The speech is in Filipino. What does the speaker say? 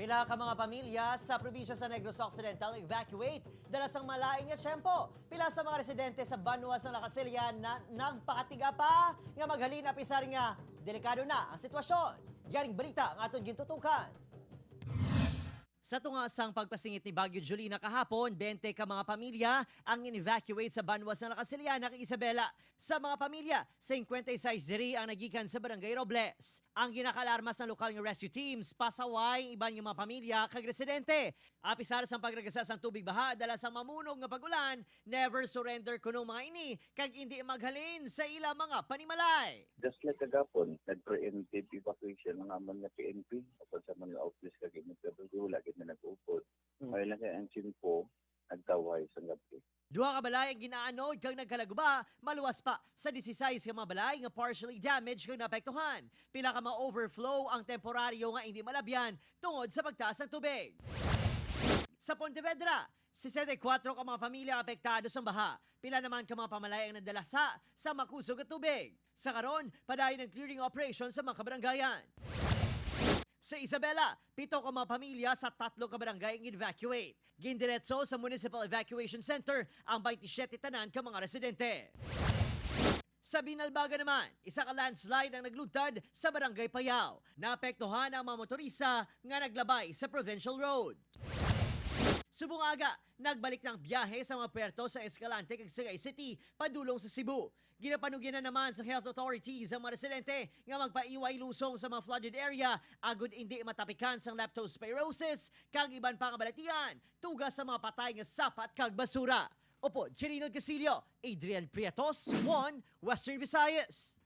Pila ka mga pamilya sa probinsya sa Negros Occidental evacuate dala sang malaing nga tiyempo. Pila sa mga residente sa Banuas ng Lakasilya na nagpakatiga pa nga maghalin apisar nga delikado na ang sitwasyon. Yaring balita ang aton gintutukan. Sa tungasang pagpasingit ni Bagyo Julina kahapon, 20 ka mga pamilya ang in-evacuate sa Banuas ng Lakasilya kay Isabela. Sa mga pamilya, 56 diri ang nagikan sa Barangay Robles. Ang ginakalarmas ng lokal nga rescue teams, pasaway iban nga mga pamilya kag residente. Apisar sa pagragasas ang tubig baha dala sa mamunog nga pagulan, never surrender kuno mga ini kag hindi maghalin sa ila mga panimalay. Just like kagapon, nag-preemptive evacuation ng amon nga PNP upod sa mga office kag nagkadugo lagi na nag-upod. Ngayon lang kay ang simpo nagtaway sa gabi. Duha ka balay ang ginaanod kag nagkalaguba, maluwas pa sa 16 ka mga balay nga partially damaged kag naapektuhan. Pila ka ma-overflow ang temporaryo nga hindi malabyan tungod sa pagtaas ng tubig. Sa Pontevedra, 64 ka mga pamilya apektado sa baha. Pila naman ka mga pamalay ang nadalasa sa makusog at tubig. Sa karon, padayon ng clearing operation sa mga kabaranggayan. Sa Isabela, 7 ka mga pamilya sa 3 ka barangay ang evacuate. Gindiretso sa Municipal Evacuation Center ang 27 tanan ka mga residente. Sa Binalbaga naman, isa ka landslide ang naglutad sa Barangay Payao. Naapektuhan ang mga motorista nga naglabay sa Provincial Road. Subungaga, nagbalik ng biyahe sa mga puerto sa Escalante kag Sagay City padulong sa Cebu. Ginapanugyan na naman sa health authorities ang mga residente nga magpaiway lusong sa mga flooded area agud hindi matapikan sang leptospirosis kag iban pa nga balatian tugas sa mga patay nga sapat kag basura. Opo, Chirino Casillo, Adrian Prietos, 1 Western Visayas.